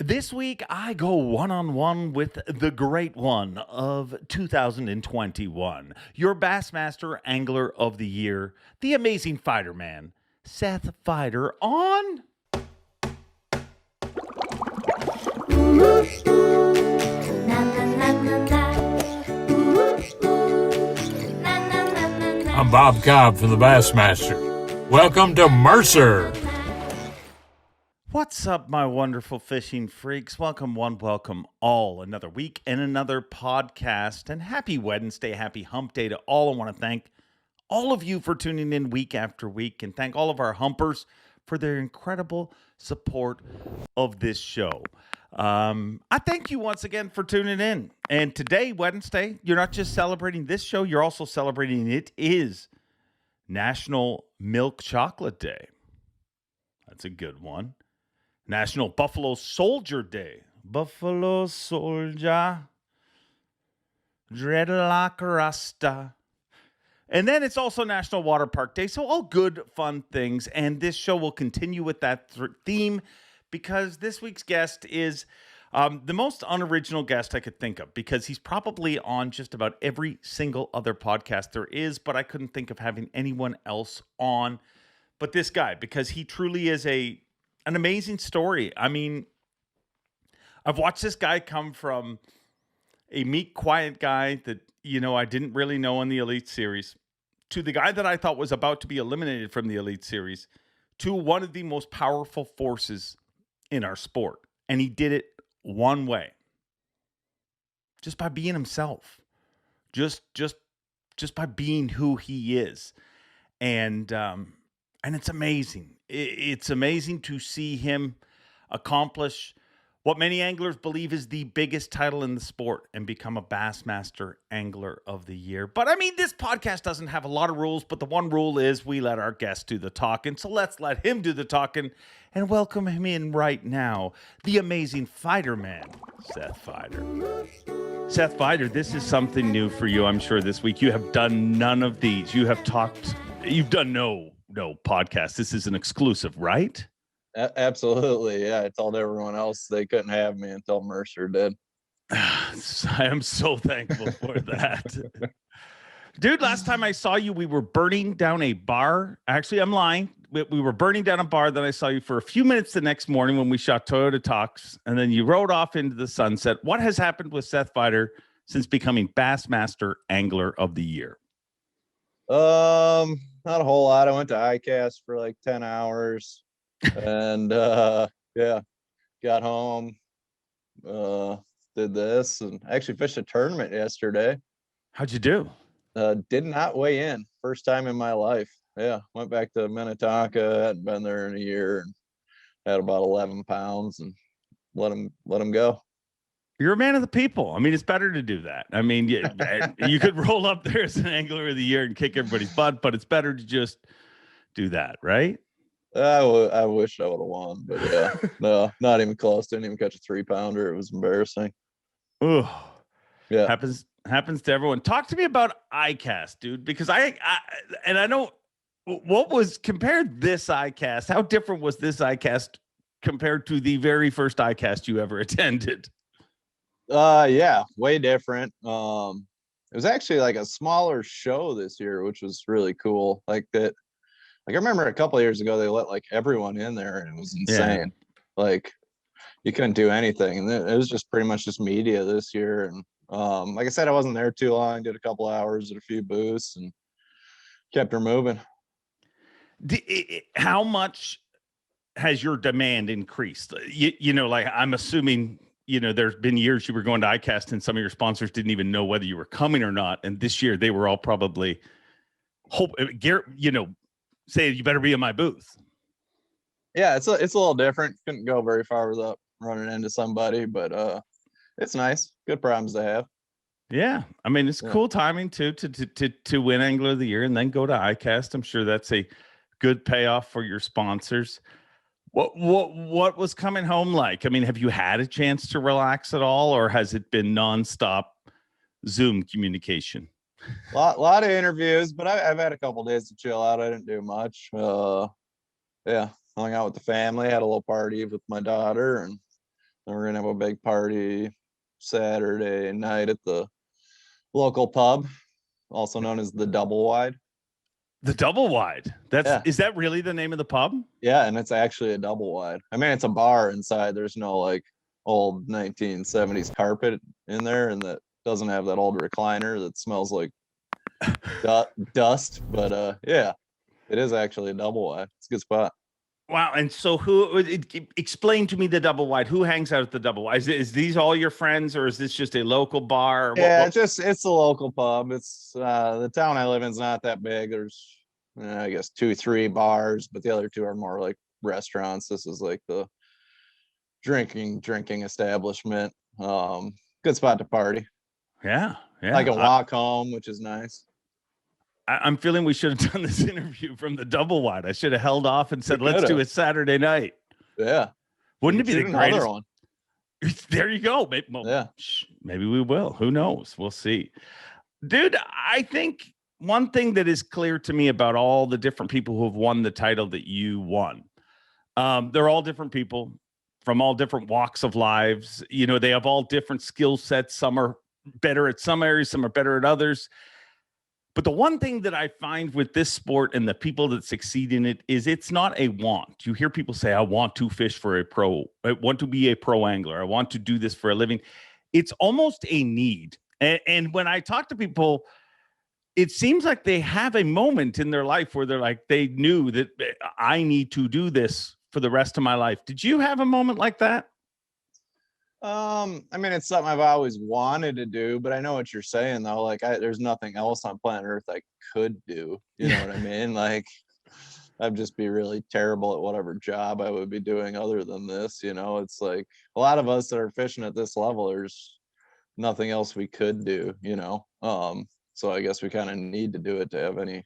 This week, I go one-on-one with the great one of 2021, your Bassmaster Angler of the Year, the Amazing Feiderman, Seth Feider on... I'm Bob Cobb from the Bassmaster. Welcome to Mercer. What's up, my wonderful fishing freaks? Welcome all. Another week and another podcast. And happy Wednesday, happy hump day to all. I want to thank all of you for tuning in week after week and thank all of our humpers for their incredible support of this show. I thank you once again for tuning in. And today, Wednesday, you're not just celebrating this show, you're also celebrating it is National Milk Chocolate Day. That's a good one. National Buffalo Soldier Day. Buffalo Soldier, dreadlock Rasta. And then it's also National Water Park Day. So all good, fun things. And this show will continue with that theme because this week's guest is the most unoriginal guest I could think of because he's probably on just about every single other podcast there is, but I couldn't think of having anyone else on but this guy because he truly is an amazing story. I mean, I've watched this guy come from a meek, quiet guy that, I didn't really know in the Elite Series to the guy that I thought was about to be eliminated from the Elite Series to one of the most powerful forces in our sport. And he did it one way. Just by being himself. Just by being who he is. And it's amazing. It's amazing to see him accomplish what many anglers believe is the biggest title in the sport and become a Bassmaster Angler of the Year. But I mean, this podcast doesn't have a lot of rules, but the one rule is we let our guests do the talking. So let's let him do the talking and welcome him in right now, the Amazing Feiderman, Seth Feider. Seth Feider, this is something new for you, I'm sure, this week. You have done none of these. You've done no podcast. This is an exclusive, right? Absolutely. Yeah. I told everyone else they couldn't have me until Mercer did. I am so thankful for that. Dude, last time I saw you, we were burning down a bar. Actually, I'm lying. We were burning down a bar. Then I saw you for a few minutes the next morning when we shot Toyota Talks. And then you rode off into the sunset. What has happened with Seth Feider since becoming Bassmaster Angler of the Year? Not a whole lot. I went to ICAST for like 10 hours and got home, did this and actually fished a tournament yesterday. How'd you do? Did not weigh in. First time in my life. Yeah. Went back to Minnetonka, hadn't been there in a year and had about 11 pounds and let him go. You're a man of the people. I mean, it's better to do that. I mean, you could roll up there as an Angler of the Year and kick everybody's butt, but it's better to just do that, right? I wish I would have won, but yeah, no, not even close. Didn't even catch a 3-pounder. It was embarrassing. Oh, yeah, happens to everyone. Talk to me about ICAST, dude, because I know what was compared this ICAST. How different was this ICAST compared to the very first ICAST you ever attended? Yeah, way different. It was actually like a smaller show this year, which was really cool. Like that. Like I remember a couple of years ago, they let like everyone in there and it was insane. Yeah. Like you couldn't do anything. And it was just pretty much just media this year. And like I said, I wasn't there too long, did a couple of hours at a few booths and kept her moving. How much has your demand increased? Like I'm assuming, there's been years you were going to ICAST and some of your sponsors didn't even know whether you were coming or not. And this year they were all probably saying you better be in my booth. Yeah, it's a little different. Couldn't go very far without running into somebody, but it's nice. Good problems to have. Yeah, I mean it's cool timing too to win Angler of the Year and then go to ICAST. I'm sure that's a good payoff for your sponsors. What was coming home like? I mean, have you had a chance to relax at all, or has it been nonstop Zoom communication? Lot of interviews, but I've had a couple days to chill out. I didn't do much. Hung out with the family, had a little party with my daughter, and then we're a big party Saturday night at the local pub, also known as the Double Wide. The Double Wide. Yeah. Is that really the name of the pub? Yeah, and it's actually a double wide. I mean, it's a bar inside. There's no like old 1970s carpet in there, and that doesn't have that old recliner that smells like dust. But yeah, it is actually a double wide. It's a good spot. Wow. And so explain to me the Double Wide. Who hangs out at the Double Wide? Is these all your friends, or is this just a local bar? Yeah, it's a local pub. It's the town I live in is not that big. There's I guess 2-3 bars, but the other 2 are more like restaurants. This is like the drinking establishment. Good spot to party. Yeah. I can walk home, which is nice. I'm feeling we should have done this interview from the Double Wide. I should have held off and said, let's do it Saturday night. Yeah. Wouldn't it be the greatest one? There you go. Maybe we will. Who knows? We'll see. Dude, I think one thing that is clear to me about all the different people who have won the title that you won, they're all different people from all different walks of lives. You know, they have all different skill sets. Some are better at some areas, some are better at others. But the one thing that I find with this sport and the people that succeed in it is it's not a want. You hear people say, I want to fish for a pro. I want to be a pro angler. I want to do this for a living. It's almost a need. And when I talk to people, it seems like they have a moment in their life where they're like, they knew that I need to do this for the rest of my life. Did you have a moment like that? I mean, it's something I've always wanted to do, but I know what you're saying though. Like there's nothing else on planet Earth I could do. You know what I mean? Like I'd just be really terrible at whatever job I would be doing other than this. You know, it's like a lot of us that are fishing at this level, there's nothing else we could do, you know? So I guess we kind of need to do it to have any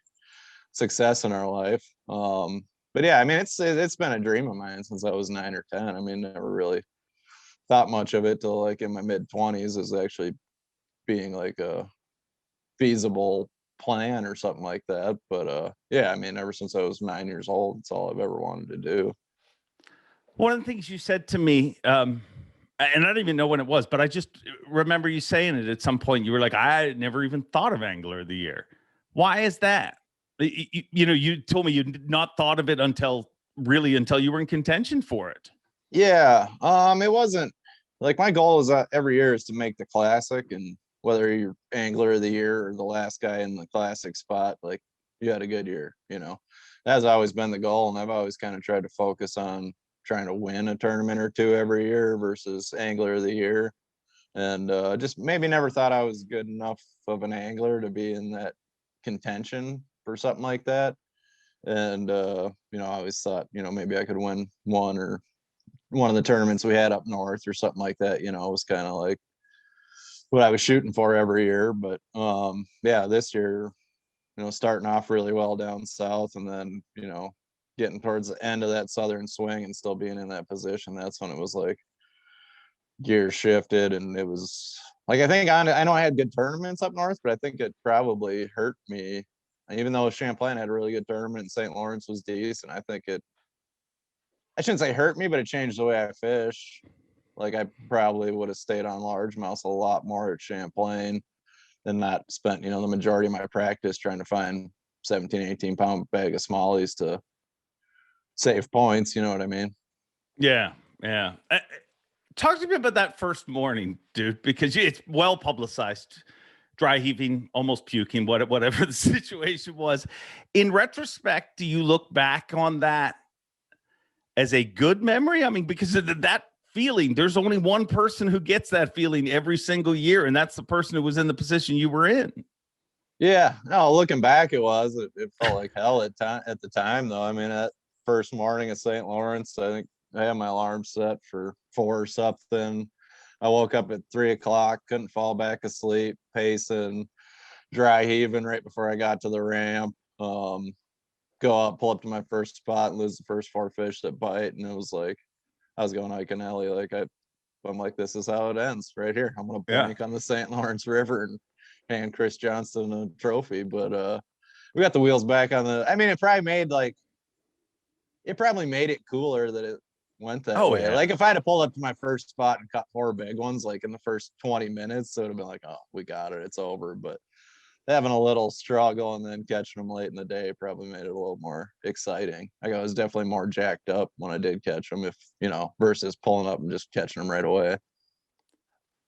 success in our life. But yeah, I mean, it's been a dream of mine since I was 9 or 10. I mean, never really thought much of it till like in my mid-20s as actually being like a feasible plan or something like that. But yeah, I mean, ever since I was 9 years old, it's all I've ever wanted to do. One of the things you said to me, and I don't even know when it was, but I just remember you saying it at some point. You were like, I never even thought of Angler of the Year. Why is that? You told me you'd not thought of it until you were in contention for it. Yeah. It wasn't like my goal is every year is to make the classic, and whether you're Angler of the Year or the last guy in the classic spot, like you had a good year, you know. That's always been the goal, and I've always kind of tried to focus on trying to win a tournament or 2 every year versus Angler of the Year. And just maybe never thought I was good enough of an angler to be in that contention for something like that. And you know, I always thought, you know, maybe I could win one of the tournaments we had up north or something like that. You know, it was kind of like what I was shooting for every year. But yeah, this year, you know, starting off really well down south, and then, you know, getting towards the end of that southern swing and still being in that position, that's when it was like gears shifted. And it was like, I think I know I had good tournaments up north, but I think it probably hurt me. Even though Champlain had a really good tournament and St. Lawrence was decent, I think I shouldn't say hurt me, but it changed the way I fish. Like I probably would have stayed on largemouth a lot more at Champlain than not spent, you know, the majority of my practice trying to find 17, 18 pound bag of smallies to save points. You know what I mean? Yeah. Yeah. Talk to me about that first morning, dude, because it's well publicized. Dry heaving, almost puking, whatever the situation was. In retrospect, do you look back on that as a good memory? I mean, because of that feeling, there's only one person who gets that feeling every single year, and that's the person who was in the position you were in. Yeah, no, looking back, it felt like hell at the time, though. I mean, that first morning at St. Lawrence, I think I had my alarm set for 4 or something. I woke up at 3 o'clock, couldn't fall back asleep, pacing, dry heaving right before I got to the ramp. Go up, pull up to my first spot, and lose the first 4 fish that bite. And it was like, I was going Ike and Ellie. Like I'm like, this is how it ends right here. I'm gonna blank on the St. Lawrence River and hand Chris Johnston a trophy. But we got the wheels back on the. I mean, it probably made it cooler that went that Oh, way. yeah. Like if I had pulled up to my first spot and caught 4 big ones, like in the first 20 minutes, it would have been like, oh, we got it, it's over. But having a little struggle and then catching them late in the day probably made it a little more exciting. Like I was definitely more jacked up when I did catch them, if versus pulling up and just catching them right away.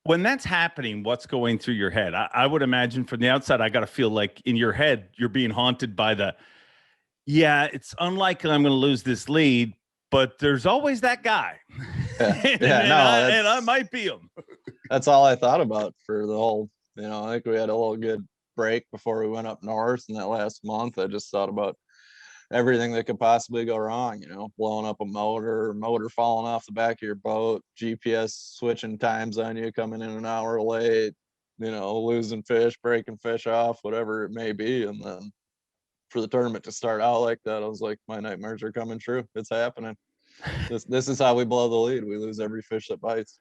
When that's happening, what's going through your head? I would imagine from the outside, I got to feel like in your head, you're being haunted by it's unlikely I'm going to lose this lead, but there's always that guy. Yeah, and I might be him. That's all I thought about for the whole, I think we had a little good break before we went up north, and that last month I just thought about everything that could possibly go wrong, blowing up a motor falling off the back of your boat, GPS switching times on you, coming in an hour late, losing fish, breaking fish off, whatever it may be. And then for the tournament to start out like that, I was like, my nightmares are coming true. It's happening. This is how we blow the lead. We lose every fish that bites.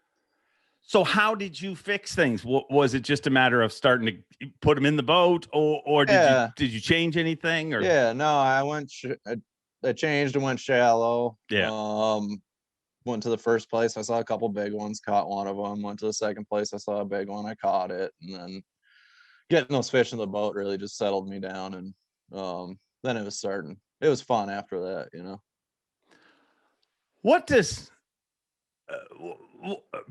So how did you fix things? Was it just a matter of starting to put them in the boat, or did you change anything? Or no, I changed and went shallow. Went to the first place, I saw a couple big ones, caught one of them. Went to the second place, I saw a big one, I caught it. And then getting those fish in the boat really just settled me down. And then it was fun after that. What does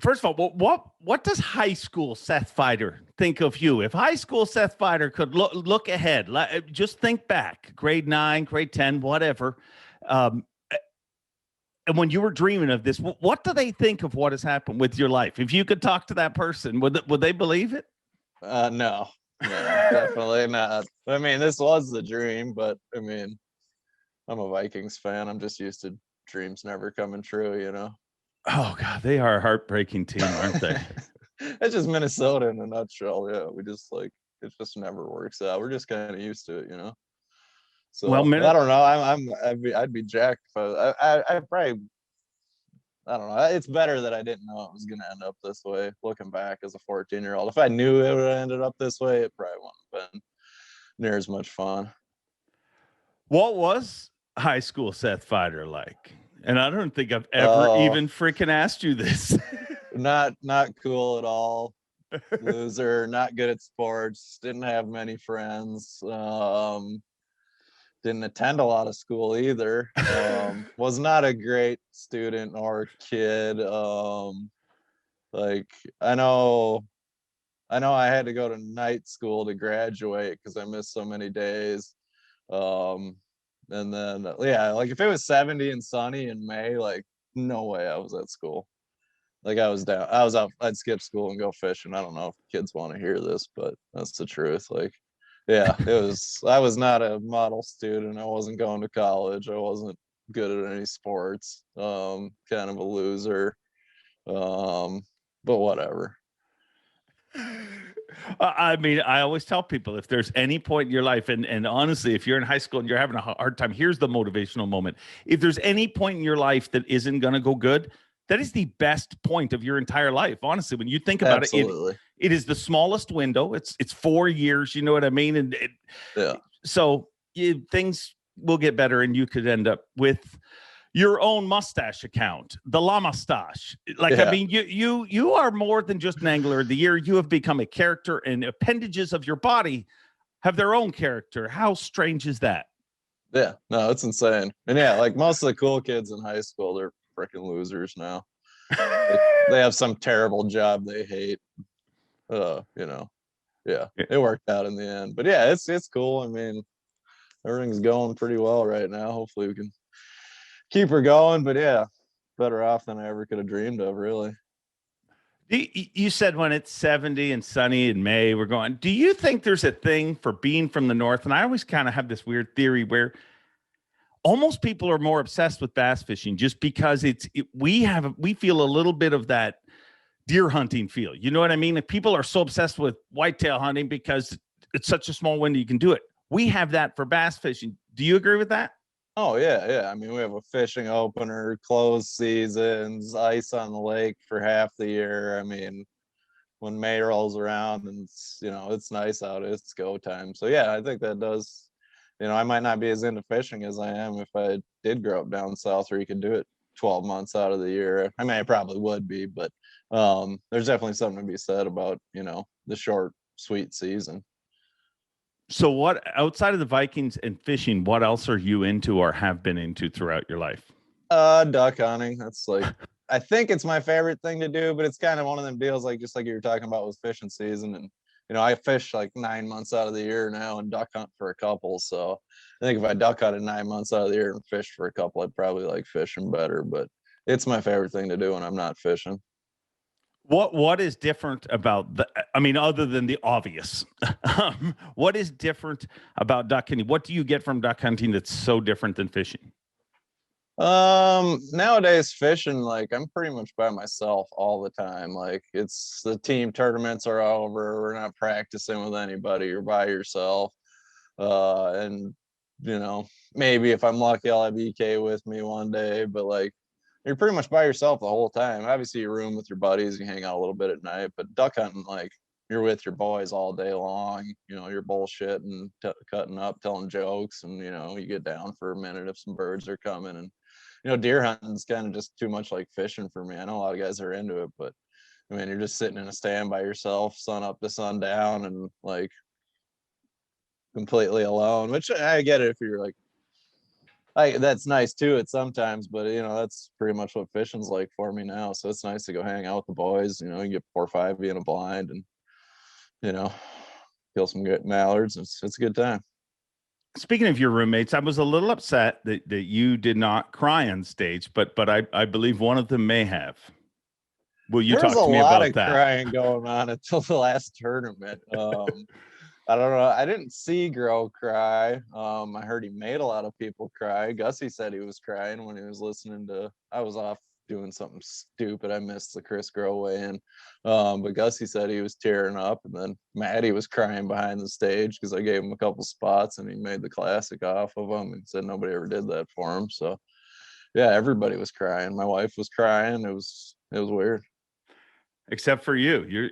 first of all, what does high school Seth Feider think of you? If high school Seth Feider could look ahead, just think back, grade 9, grade 10, whatever, and when you were dreaming of this, what do they think of what has happened with your life? If you could talk to that person, would they believe it? No, definitely not. I mean, this was the dream, but I mean, I'm a Vikings fan. I'm just used to dreams never coming true. Oh God, they are a heartbreaking team, aren't they? It's just Minnesota in a nutshell. Yeah, we just it just never works out. We're just kind of used to it. So I don't know. I'd be jacked if I probably. I don't know. It's better that I didn't know it was going to end up this way. Looking back as a 14-year-old, if I knew it would have ended up this way, it probably wouldn't have been near as much fun. What was high school Seth Feider like? And I don't think I've ever even freaking asked you this. Not cool at all. Loser, not good at sports, didn't have many friends. Didn't attend a lot of school either. Was not a great student or kid. Like I know I had to go to night school to graduate because I missed so many days. And then like if it was 70 and sunny in May, like no way I was at school. Like I was out, I'd skip school and go fishing. I don't know if kids want to hear this, but that's the truth. Like, yeah, I was not a model student. I wasn't going to college. I wasn't good at any sports. Kind of a loser. But whatever. I mean, I always tell people if there's any point in your life, and honestly, if you're in high school and you're having a hard time, here's the motivational moment. If there's any point in your life that isn't going to go good, that is the best point of your entire life. Honestly, when you think about it, it is the smallest window. It's 4 years. You know what I mean? And so things will get better, and you could end up with your own mustache account, the La Mustache. I mean, you are more than just an angler of the year. You have become a character, and appendages of your body have their own character. How strange is that? Yeah, no, it's insane. And yeah, like most of the cool kids in high school, they're freaking losers now. They have some terrible job they hate. It worked out in the end. But yeah, it's cool. I mean, everything's going pretty well right now. Hopefully we can keep her going. But yeah, better off than I ever could have dreamed of, really. You said when it's 70 and sunny in May, we're going. Do you think there's a thing for being from the north? And I always kind of have this weird theory where almost people are more obsessed with bass fishing just because we feel a little bit of that deer hunting feel. You know what I mean? Like people are so obsessed with whitetail hunting because it's such a small window you can do it. We have that for bass fishing. Do you agree with that? Oh yeah. I mean, we have a fishing opener, closed seasons, ice on the lake for half the year. I mean, when May rolls around and it's nice out, it's go time. So yeah, I think that does. I might not be as into fishing as I am if I did grow up down south where you could do it 12 months out of the year. I mean, I probably would be, but there's definitely something to be said about, the short, sweet season. So what, outside of the Vikings and fishing, what else are you into or have been into throughout your life? Duck hunting. That's like, I think it's my favorite thing to do, but it's kind of one of them deals, like just like you were talking about with fishing season. And I fish like 9 months out of the year now and duck hunt for a couple. So I think if I duck hunted 9 months out of the year and fished for a couple, I'd probably like fishing better. But it's my favorite thing to do when I'm not fishing. What is different about I mean, other than the obvious, what is different about duck hunting? What do you get from duck hunting that's so different than fishing? Nowadays fishing, like I'm pretty much by myself all the time. Like it's the team tournaments are over. We're not practicing with anybody. You're by yourself. And maybe if I'm lucky, I'll have EK with me one day, but like you're pretty much by yourself the whole time. Obviously you room with your buddies, you hang out a little bit at night, but duck hunting, like you're with your boys all day long. You're bullshitting, cutting up, telling jokes, and you get down for a minute if some birds are coming. And deer hunting is kind of just too much like fishing for me. I know a lot of guys are into it, but I mean, you're just sitting in a stand by yourself, sun up to sundown, and like completely alone. Which I get it if you're like that's nice too at sometimes, but that's pretty much what fishing's like for me now. So it's nice to go hang out with the boys. You get 4 or 5 in a blind, and kill some good mallards. It's a good time. Speaking of your roommates, I was a little upset that you did not cry on stage, but I believe one of them may have. Will you talk to me about that? There was a lot of crying going on until the last tournament. I don't know. I didn't see Grow cry. I heard he made a lot of people cry. Gussie said he was crying when he was listening to. I was off doing something stupid. I missed the Chris Grow weigh-in. But Gussie said he was tearing up, and then Maddie was crying behind the stage because I gave him a couple spots and he made the classic off of them and said nobody ever did that for him. So yeah, everybody was crying. My wife was crying. It was weird. Except for you.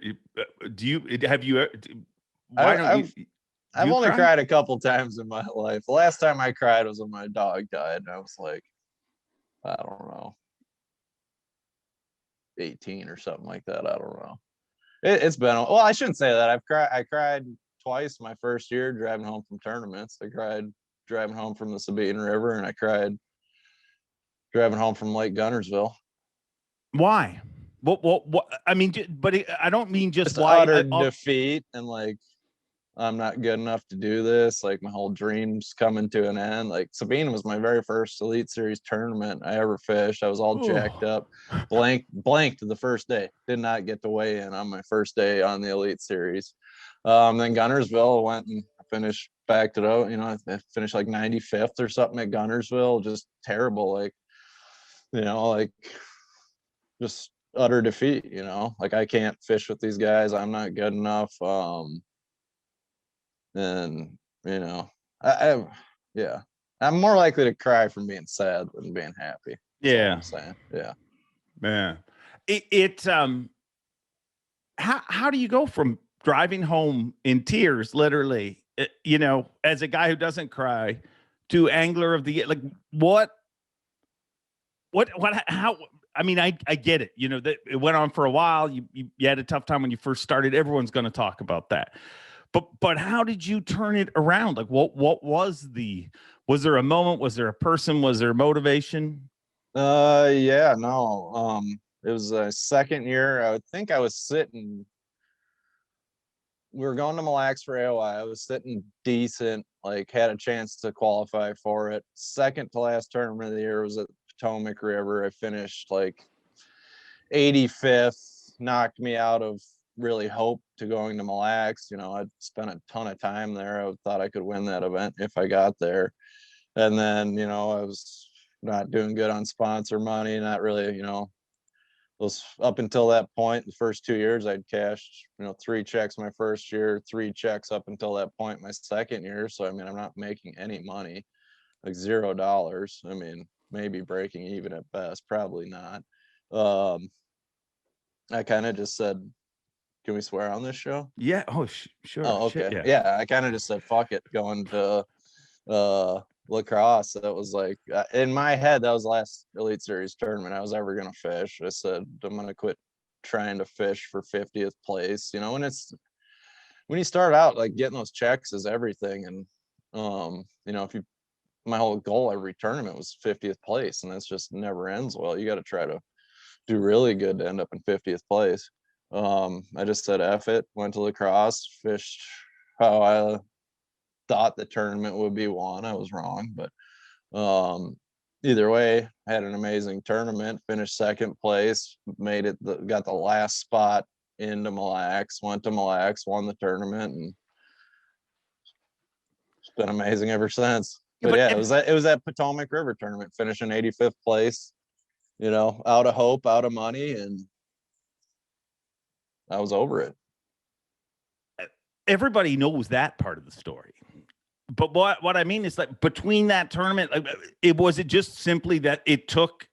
I've only cried a couple times in my life. The last time I cried was when my dog died, and I was like, I don't know, 18 or something like that. I don't know. It's been, well, I shouldn't say that. I cried twice my first year driving home from tournaments. I cried driving home from the Sabine River, and I cried driving home from Lake Gunnersville. Why? What? I mean, but I don't mean just why. Utter defeat and like, I'm not good enough to do this. Like my whole dream's coming to an end. Like Sabine was my very first Elite Series tournament I ever fished. I was all jacked up, blanked the first day. Did not get to weigh in on my first day on the Elite Series. Then Gunnersville went and finished, backed it out. I finished like 95th or something at Gunnersville. Just terrible. Like, like just utter defeat. Like I can't fish with these guys. I'm not good enough. And I'm more likely to cry from being sad than being happy. Yeah, I'm saying. Yeah, man. How do you go from driving home in tears, literally, as a guy who doesn't cry, to angler of the year? Like how? I mean, I get it. That it went on for a while. You had a tough time when you first started. Everyone's going to talk about that. But how did you turn it around? Like what was there a moment? Was there a person? Was there motivation? Yeah, no. It was a second year. I would think I was sitting. We were going to Mille Lacs for AOI. I was sitting decent, like had a chance to qualify for it. Second to last tournament of the year was at Potomac River. I finished like 85th, knocked me out of really hope to going to Mille Lacs. I'd spent a ton of time there. I thought I could win that event if I got there. And then, I was not doing good on sponsor money, not really, was up until that point, the first 2 years I'd cashed, 3 checks my first year, 3 checks up until that point my second year. So, I mean, I'm not making any money, like $0. I mean, maybe breaking even at best, probably not. I kind of just said, can we swear on this show? Yeah. Oh, sure. Oh, okay. Shit, yeah. I kind of just said, fuck it, going to lacrosse. That was like in my head, that was the last Elite Series tournament I was ever gonna fish. I said I'm gonna quit trying to fish for 50th place. You know, when you start out, like getting those checks is everything. And you know, if you my whole goal every tournament was 50th place, and that's just never ends well. You got to try to do really good to end up in 50th place. I just said F it, went to lacrosse, fished how I thought the tournament would be won. I was wrong, but either way, had an amazing tournament, finished second place, made it, got the last spot into Mille Lacs, went to Mille Lacs, won the tournament, and it's been amazing ever since. But yeah, it was that Potomac River tournament, finishing 85th place, you know, out of hope, out of money, and I was over it. Everybody knows that part of the story. But what I mean is, like, between that tournament, like, it was it just simply that it took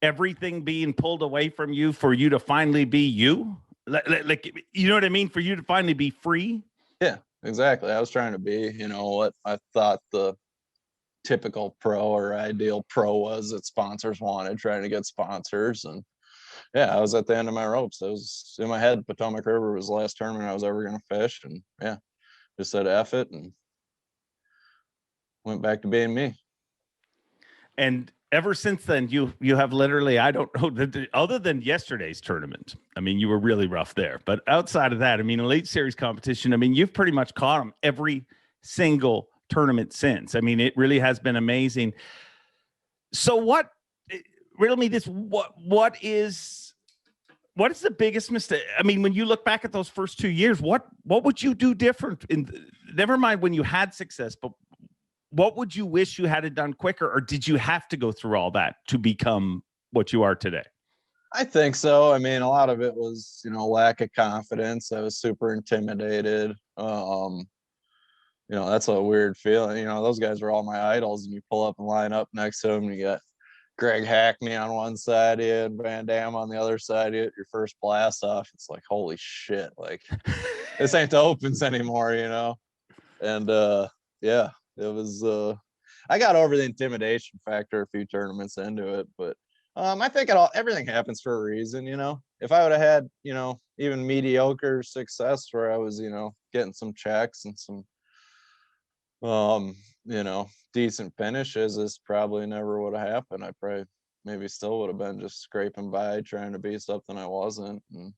everything being pulled away from you for you to finally be you? Like, you know what I mean? For you to finally be free? Yeah, exactly. I was trying to be, you know, what I thought the typical pro or ideal pro was that sponsors wanted, trying to get sponsors. And yeah, I was at the end of my ropes. I was in my head, Potomac River was the last tournament I was ever going to fish. And yeah, just said F it and went back to being me. And ever since then, you have literally, I don't know, other than yesterday's tournament, I mean, you were really rough there. But outside of that, I mean, Elite Series competition, I mean, you've pretty much caught them every single tournament since. I mean, it really has been amazing. So riddle me this, what is the biggest mistake? I mean, when you look back at those first 2 years, what would you do different? Never mind when you had success, but what would you wish you had it done quicker, or did you have to go through all that to become what you are today? I think so. I mean, a lot of it was, you know, lack of confidence. I was super intimidated. You know, that's a weird feeling. You know, those guys are all my idols, and you pull up and line up next to them, and you got Greg Hackney on one side of you and Van Dam on the other side of you at your first blast off. It's like, holy shit, like this ain't the opens anymore, you know? And yeah, it was I got over the intimidation factor a few tournaments into it, but I think everything happens for a reason, you know. If I would have had, you know, even mediocre success where I was, you know, getting some checks and some you know, decent finishes, this probably never would have happened. I probably maybe still would have been just scraping by trying to be something I wasn't. And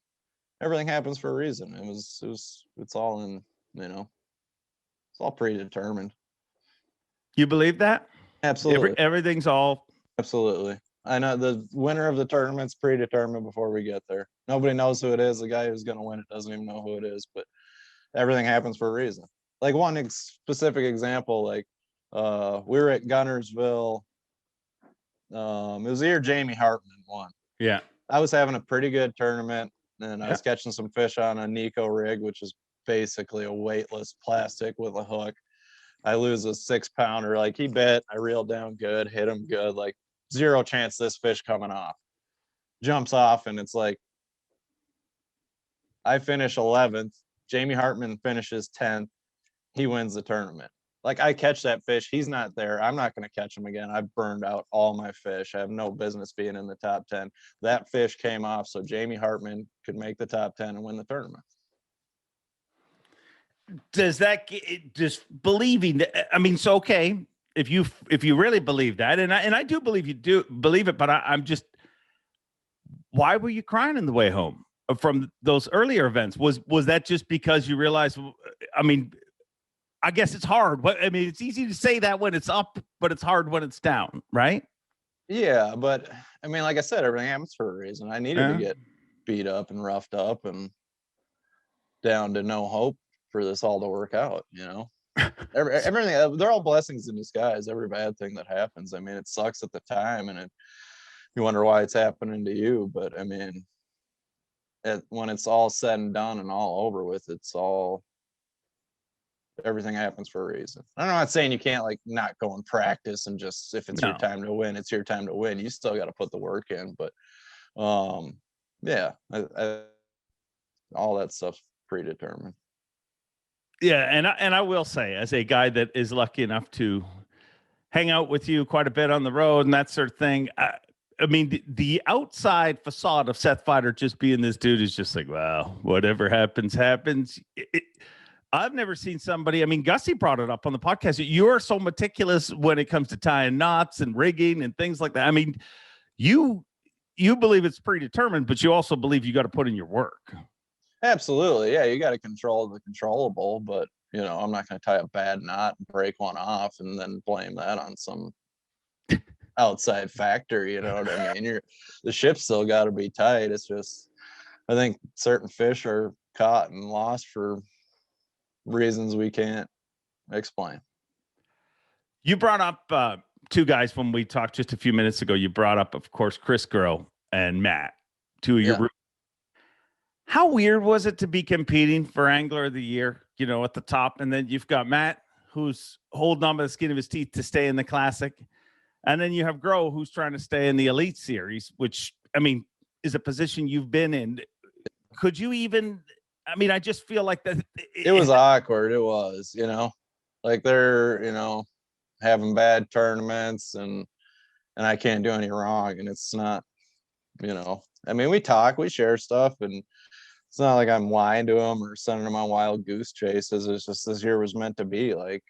everything happens for a reason. It's all in, you know, it's all predetermined. You believe that? Absolutely. Everything's all Absolutely. I know the winner of the tournament's predetermined before we get there. Nobody knows who it is. The guy who's going to win it doesn't even know who it is, but everything happens for a reason. Like one specific example, like we were at Gunnersville. It was the year Jamie Hartman won. Yeah. I was having a pretty good tournament, and I was catching some fish on a Nico rig, which is basically a weightless plastic with a hook. I lose a 6-pounder. Like, he bit, I reeled down good, hit him good, like zero chance this fish coming off. Jumps off, and it's like I finish 11th. Jamie Hartman finishes 10th. He wins the tournament. Like, I catch that fish, he's not there. I'm not going to catch him again. I've burned out all my fish. I have no business being in the top 10. That fish came off, so Jamie Hartman could make the top 10 and win the tournament. Does that just believing that? I mean, so okay, if you really believe that, and I do believe you do believe it, but I'm just, why were you crying on the way home from those earlier events? Was that just because you realized? I mean, I guess it's hard. I mean, it's easy to say that when it's up, but it's hard when it's down, right? Yeah, but I mean, like I said, everything happens for a reason. I needed to get beat up and roughed up and down to no hope for this all to work out, you know. Everything, they're all blessings in disguise. Every bad thing that happens, I mean, it sucks at the time, and you wonder why it's happening to you. But I mean, when it's all said and done and all over with, everything happens for a reason. I'm not saying you can't, like, not go and practice and just, if it's your time to win, it's your time to win. You still got to put the work in. But yeah, all that stuff's predetermined. Yeah, and I will say, as a guy that is lucky enough to hang out with you quite a bit on the road and that sort of thing. I mean, the outside facade of Seth Feider just being this dude is just like, well, whatever happens, happens. I've never seen somebody. I mean, Gussie brought it up on the podcast. You are so meticulous when it comes to tying knots and rigging and things like that. I mean, you believe it's predetermined, but you also believe you got to put in your work. Absolutely. Yeah, you got to control the controllable, but I'm not going to tie a bad knot and break one off and then blame that on some outside factor. You know what I mean? The ship's still got to be tight. It's just, I think certain fish are caught and lost for reasons we can't explain. You brought up two guys when we talked just a few minutes ago. You brought up, of course, Chris Girl and Matt, two of your. How weird was it to be competing for Angler of the Year, at the top, and then you've got Matt, who's holding on by the skin of his teeth to stay in the Classic, and then you have Grow, who's trying to stay in the Elite Series, which, I mean, is a position you've been in. Could you even? I mean, I just feel like that. It was awkward. It was, like they're, having bad tournaments and I can't do any wrong. And it's not, I mean, we talk, we share stuff, and it's not like I'm lying to them or sending them on wild goose chases. It's just this year was meant to be. Like,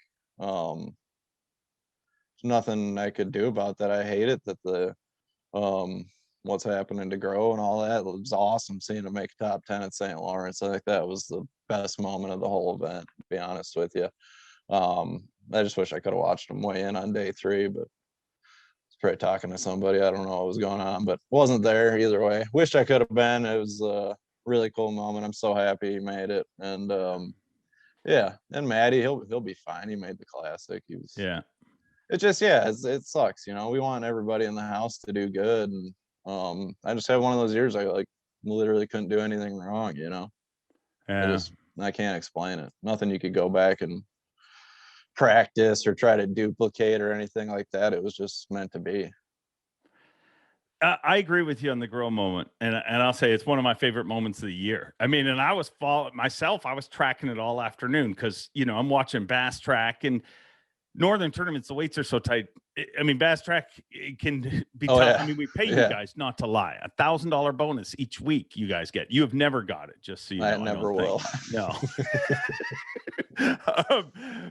nothing I could do about that. I hate it that the what's happening to Grow and all that. It was awesome seeing him make top 10 at St. Lawrence. I think that was the best moment of the whole event, to be honest with you. I just wish I could have watched him weigh in on day 3, but I was probably talking to somebody. I don't know what was going on, but wasn't there either way. Wished I could have been. It was a really cool moment. I'm so happy he made it. And yeah, and Maddie, he'll be fine. He made the Classic. He was It just it sucks. We want everybody in the house to do good, and I just had one of those years I literally couldn't do anything wrong. I can't explain it. Nothing you could go back and practice or try to duplicate or anything like that. It was just meant to be. I agree with you on the Grow moment, and I'll say it's one of my favorite moments of the year. I mean, and I was myself. I was tracking it all afternoon because I'm watching Bass Track and Northern tournaments. The weights are so tight. I mean, Bass Track can be tough. Yeah. I mean, we pay you guys not to lie. $1,000 bonus each week. You guys get. You have never got it. Just so you know, I never will. No.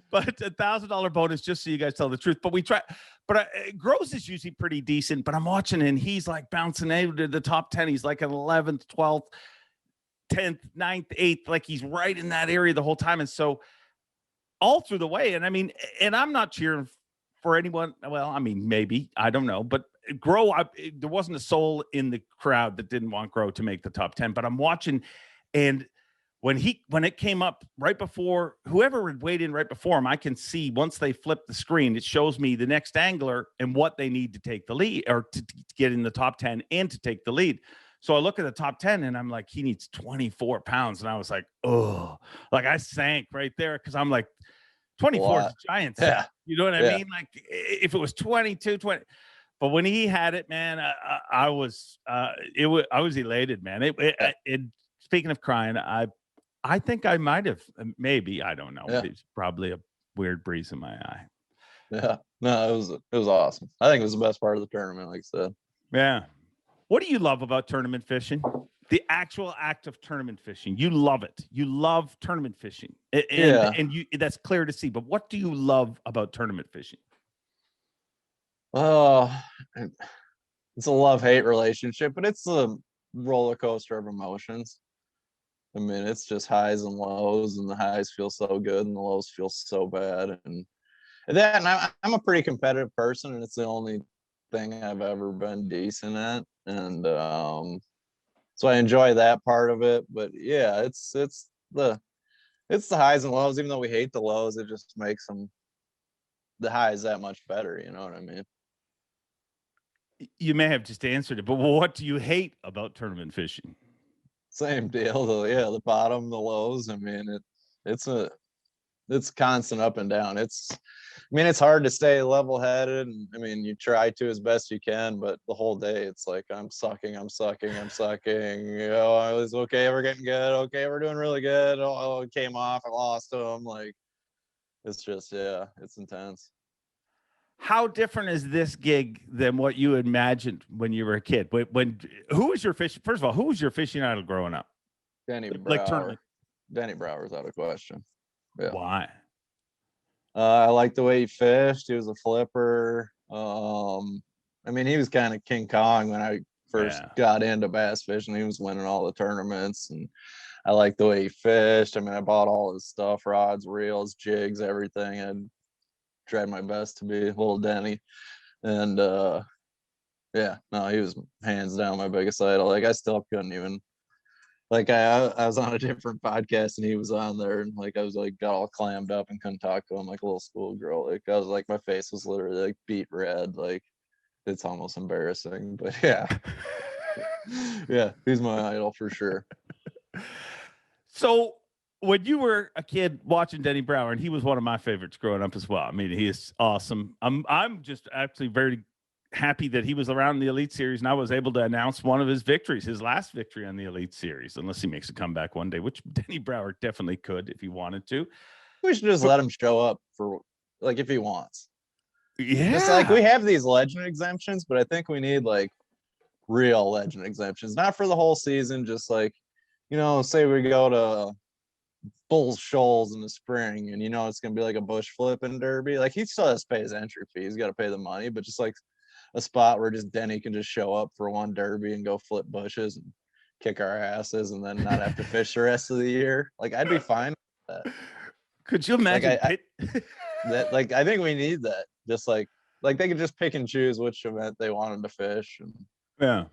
But $1,000 bonus just so you guys tell the truth. But we try. But Gross is usually pretty decent. But I'm watching and he's like bouncing out to the top 10. He's like an 11th, 12th, 10th, 9th, 8th. Like he's right in that area the whole time. And so all through the way. And I mean, and I'm not cheering for anyone. Well, I mean, maybe, I don't know, but Grow, there wasn't a soul in the crowd that didn't want Grow to make the top 10, but I'm watching. And when it came up right before, whoever had weighed in right before him, I can see once they flip the screen, it shows me the next angler and what they need to take the lead or to get in the top 10 and to take the lead. So I look at the top 10 and I'm like, he needs 24 pounds. And I was like, oh, like I sank right there. Cause I'm like, 24 is a giant set. Yeah. You know what I mean? Like if it was 22, 20, but when he had it, man, I was elated, man. It speaking of crying, I think I might have, maybe, I don't know. It's probably a weird breeze in my eye. Yeah. No, it was awesome. I think it was the best part of the tournament, like I said. Yeah. What do you love about tournament fishing? The actual act of tournament fishing. You love it. You love tournament fishing. And that's clear to see. But what do you love about tournament fishing? Oh, it's a love-hate relationship, but it's a roller coaster of emotions. I mean, it's just highs and lows, and the highs feel so good and the lows feel so bad. And I'm a pretty competitive person, and it's the only thing I've ever been decent at. And so I enjoy that part of it. But yeah, it's the highs and lows. Even though we hate the lows, it just makes the highs that much better. You know what I mean? You may have just answered it, but what do you hate about tournament fishing? Same deal. The bottom, the lows. I mean, it's constant up and down. It's hard to stay level-headed, and I mean, you try to as best you can, but the whole day it's like I'm sucking. You know, I was okay, we're getting good. Okay, we're doing really good. Oh, it came off. I lost them. Like, it's just it's intense. How different is this gig than what you imagined when you were a kid? Who was your fish? First of all, who was your fishing idol growing up? Denny Like Brower. tournament. Denny Brower's out of question. Yeah. Why? I like the way he fished. He was a flipper. I mean, he was kind of King Kong when I first got into bass fishing. He was winning all the tournaments, and I like the way he fished. I mean, I bought all his stuff, rods, reels, jigs, everything. I tried my best to be little Denny. And yeah, no, he was hands down my biggest idol. Like, I still couldn't even, like, I was on a different podcast and he was on there, and like I was like got all clammed up and couldn't talk to him like a little schoolgirl. Like, I was like, my face was literally like beet red. Like, it's almost embarrassing, but yeah. Yeah, he's my idol for sure. So when you were a kid watching Denny Brower, and he was one of my favorites growing up as well. I mean, he is awesome. I'm just actually very happy that he was around in the Elite Series, and I was able to announce one of his victories, his last victory on the Elite Series, unless he makes a comeback one day, which Denny Brower definitely could if he wanted to. We should just let him show up for, like, if he wants. Yeah. Just like we have these legend exemptions, but I think we need like real legend exemptions, not for the whole season, just like, you know, say we go to Bulls Shoals in the spring and you know it's gonna be like a bush flipping derby. Like, he still has to pay his entry fee, he's got to pay the money, but just like a spot where just Denny can just show up for one derby and go flip bushes and kick our asses and then not have to fish the rest of the year. Like, I'd be fine with that. Could you imagine? Like, that, like, I think we need that. Just like they could just pick and choose which event they wanted to fish. And yeah.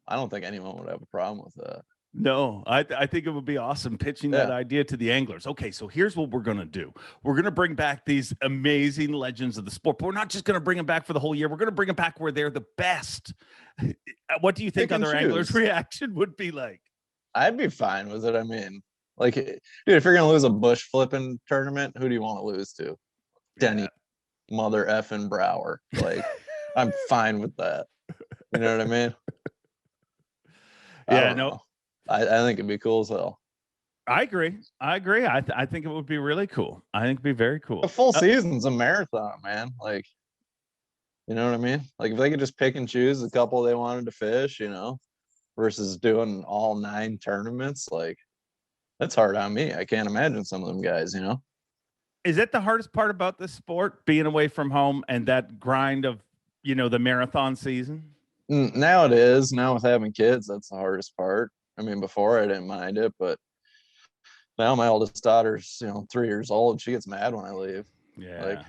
I don't think anyone would have a problem with that. No, I think it would be awesome pitching that idea to the anglers. Okay, so here's what we're going to do. We're going to bring back these amazing legends of the sport, but we're not just going to bring them back for the whole year. We're going to bring them back where they're the best. What do you think other anglers' reaction would be like? I'd be fine with it. I mean, like, dude, if you're going to lose a bush flipping tournament, who do you want to lose to? Denny mother effing Brower. Like, I'm fine with that. You know what I mean? Yeah, no. I think it'd be cool as hell. I agree. I think it would be really cool. I think it'd be very cool. The full season's a marathon, man. Like, you know what I mean? Like, if they could just pick and choose a couple they wanted to fish, you know, versus doing all 9 tournaments, like, that's hard on me. I can't imagine some of them guys, you know? Is that the hardest part about this sport, being away from home and that grind of, you know, the marathon season? Now it is. Now with having kids, that's the hardest part. I mean, before I didn't mind it, but now my oldest daughter's, you know, 3 years old. She gets mad when I leave. Yeah. Like,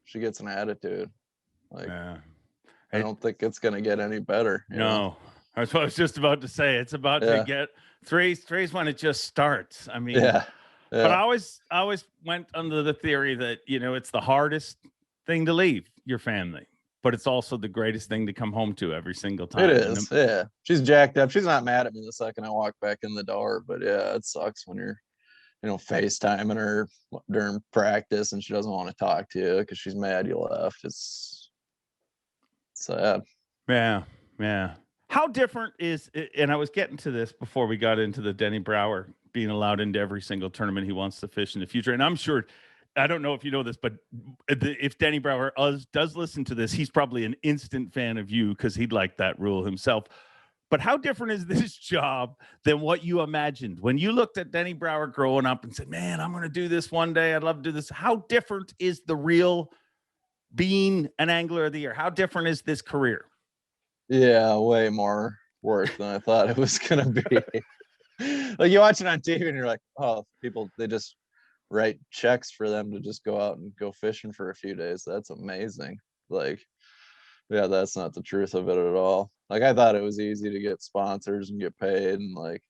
she gets an attitude. Like, I don't think it's going to get any better. No. That's what I was just about to say. It's about to get three's when it just starts. I mean, but I always went under the theory that, you know, it's the hardest thing to leave your family, but it's also the greatest thing to come home to every single time. It is. Yeah. She's jacked up. She's not mad at me the second I walk back in the door, but yeah, it sucks when you're, you know, FaceTiming her during practice and she doesn't want to talk to you because she's mad you left. It's sad. Yeah. Yeah. How different is, and I was getting to this before we got into the Denny Brower being allowed into every single tournament he wants to fish in the future. And I'm sure, I don't know if you know this, but if Denny Brower does listen to this, he's probably an instant fan of you because he'd like that rule himself. But how different is this job than what you imagined when you looked at Denny Brower growing up and said, man, I'm going to do this one day. I'd love to do this. How different is the real being an angler of the year? How different is this career? Yeah, way more work than I thought it was going to be. Like, you watch it on TV and you're like, oh, people, they just write checks for them to just go out and go fishing for a few days. That's amazing. Like, yeah, that's not the truth of it at all. Like, I thought it was easy to get sponsors and get paid, and like,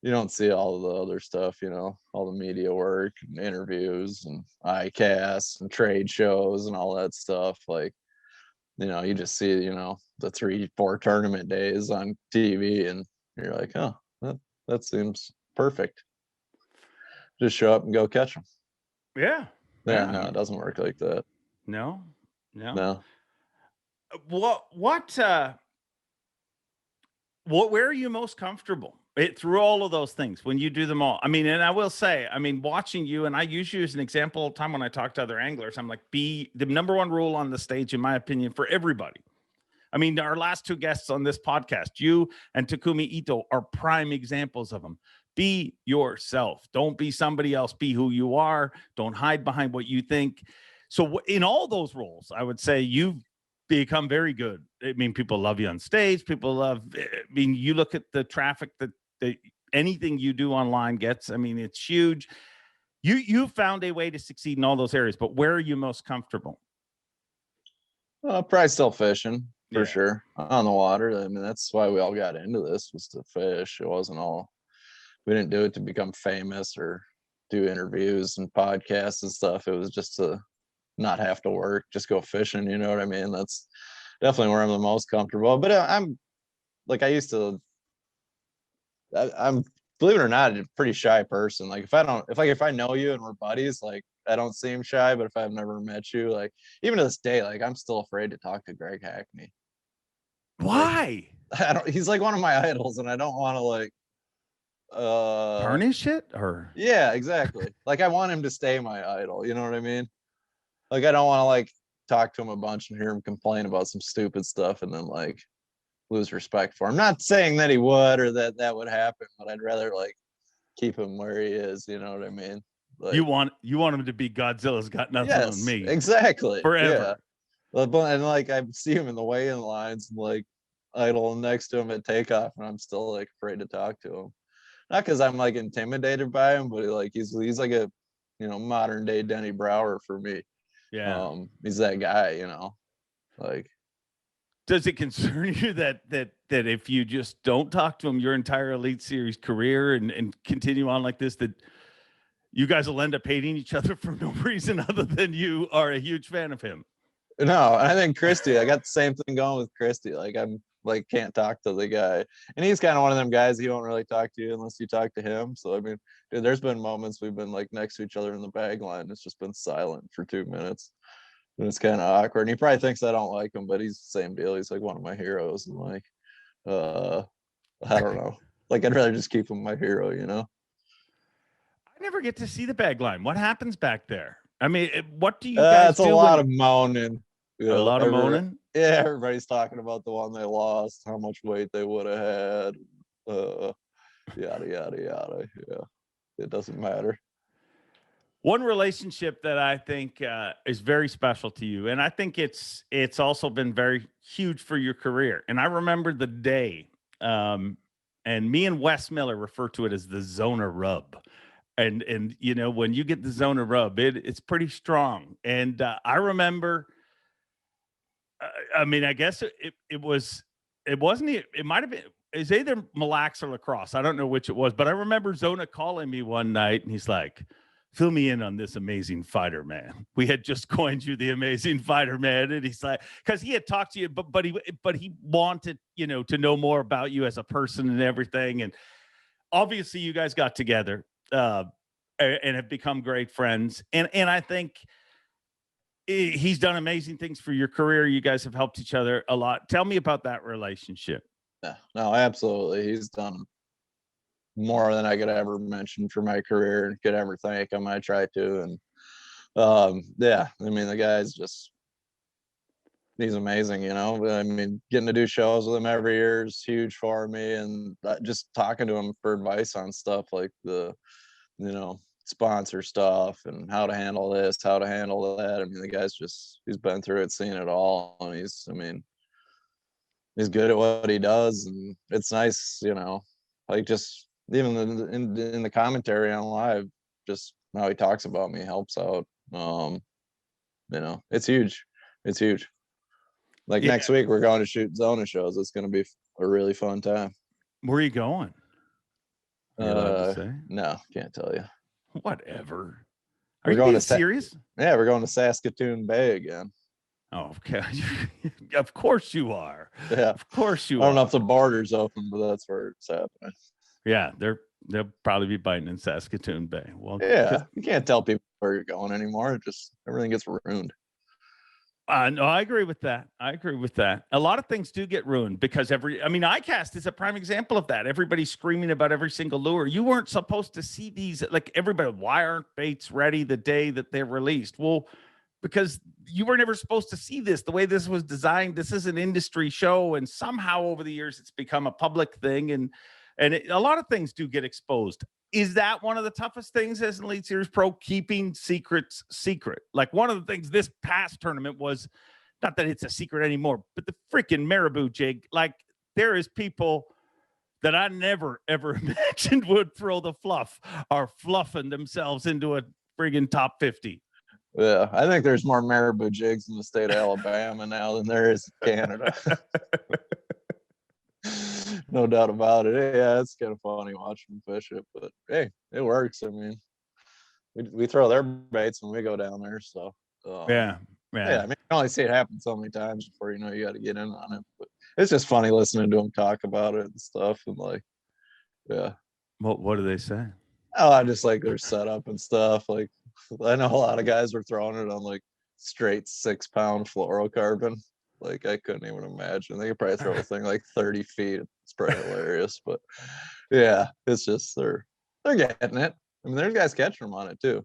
you don't see all of the other stuff, you know, all the media work and interviews and ICAST and trade shows and all that stuff. Like, you know, you just see, you know, the 3-4 tournament days on TV and you're like, oh, that seems perfect. Just show up and go catch them. Yeah. Yeah, no, it doesn't work like that. No. Where are you most comfortable through all of those things, when you do them all, I mean, and I will say, I mean, watching you, and I use you as an example all the time when I talk to other anglers, I'm like, be the number one rule on the stage, in my opinion, for everybody. I mean, our last two guests on this podcast, you and Takumi Ito, are prime examples of them. Be yourself. Don't be somebody else. Be who you are. Don't hide behind what you think. So in all those roles, I would say you've become very good. I mean, people love you on stage. People love, I mean, you look at the traffic that anything you do online gets. I mean, it's huge. You found a way to succeed in all those areas, but where are you most comfortable? Probably still fishing for Yeah. sure on the water. I mean, that's why we all got into this, was to fish. It wasn't all, we didn't do it to become famous or do interviews and podcasts and stuff. It was just to not have to work, just go fishing. You know what I mean? That's definitely where I'm the most comfortable. But I'm like, I'm, believe it or not, a pretty shy person. Like if I know you and we're buddies, like I don't seem shy, but if I've never met you, like even to this day, like I'm still afraid to talk to Greg Hackney. Why? Like, he's like one of my idols, and I don't want to like tarnish it, or yeah, exactly. Like I want him to stay my idol, you know what I mean? Like I don't want to like talk to him a bunch and hear him complain about some stupid stuff and then like lose respect for him. Not saying that he would or that would happen, but I'd rather like keep him where he is, you know what I mean? Like you want him to be Godzilla's got nothing on yes, me exactly. forever. Yeah. But and like I see him in the weigh-in lines and like idle next to him at takeoff, and I'm still like afraid to talk to him. Not because I'm like intimidated by him, but like he's like a modern day Denny Brower for me. Yeah. He's that guy, like. Does it concern you that if you just don't talk to him your entire Elite Series career and continue on like this, that you guys will end up hating each other for no reason other than you are a huge fan of him? No, I think Christy, I got the same thing going with Christy. Like I'm like can't talk to the guy, and he's kind of one of them guys he won't really talk to you unless you talk to him. So I mean, dude, there's been moments we've been like next to each other in the bag line. It's just been silent for 2 minutes, and it's kind of awkward. And he probably thinks I don't like him, but he's the same deal. He's like one of my heroes, and like, I don't know. Like I'd rather just keep him my hero, I never get to see the bag line. What happens back there? I mean, what do you guys it's do? a lot of moaning. A lot of moaning? Yeah, everybody's talking about the one they lost, how much weight they would have had, yada, yada, yada. Yeah, it doesn't matter. One relationship that I think is very special to you, and I think it's also been very huge for your career. And I remember the day, and me and Wes Miller refer to it as the Zona rub. And when you get the Zona rub, it's pretty strong. And I remember, I mean, I guess it wasn't, it might have been, it's either Mille Lacs or Lacrosse. I don't know which it was, but I remember Zona calling me one night and he's like, fill me in on this Amazing Feiderman. We had just coined you the Amazing Feiderman. And he's like, because he had talked to you, but he wanted, to know more about you as a person and everything. And obviously you guys got together and have become great friends. And I think he's done amazing things for your career. You guys have helped each other a lot. Tell me about that relationship. Yeah, no, absolutely. He's done more than I could ever mention for my career and could ever thank him. I try to. And yeah, I mean, the guy's just, he's amazing, I mean, getting to do shows with him every year is huge for me. And just talking to him for advice on stuff like the, sponsor stuff and how to handle this, how to handle that. I mean, the guy's just, he's been through it, seen it all. And he's good at what he does. And it's nice, like just even in the commentary on live, just how he talks about me helps out. It's huge. It's huge. Like next week, we're going to shoot Zona shows. It's going to be a really fun time. Where are you going? Are you allowed to say? No, can't tell you. Whatever. Are you being serious? Yeah, we're going to Saskatoon Bay again. Oh, okay. Of course you are. Yeah, of course you are. I don't know if the border's open, but that's where it's happening. Yeah, they'll probably be biting in Saskatoon Bay. Well, yeah, you can't tell people where you're going anymore. It just everything gets ruined. No, I agree with that. A lot of things do get ruined because iCast is a prime example of that. Everybody's screaming about every single lure. You weren't supposed to see these. Like everybody, why aren't baits ready the day that they're released? Well, because you were never supposed to see this the way this was designed. This is an industry show, and somehow over the years it's become a public thing, and a lot of things do get exposed. Is that one of the toughest things as an Elite Series Pro, keeping secrets secret? Like one of the things this past tournament was, not that it's a secret anymore, but the freaking marabou jig. Like there is people that I never ever imagined would throw the fluff are fluffing themselves into a friggin' top 50. Yeah, I think there's more marabou jigs in the state of Alabama now than there is in Canada. No doubt about it. Yeah, it's kind of funny watching them fish it, but hey, it works. I mean, we throw their baits when we go down there, so Yeah. yeah. I mean, you can only see it happen so many times before you know you got to get in on it. But it's just funny listening to them talk about it and stuff, and like, yeah. What do they say? Oh, I just like their setup and stuff. Like, I know a lot of guys were throwing it on like straight 6-pound fluorocarbon. Like, I couldn't even imagine. They could probably throw a thing like 30 feet. It's probably hilarious, but yeah, it's just they're getting it. I mean, there's guys catching them on it too.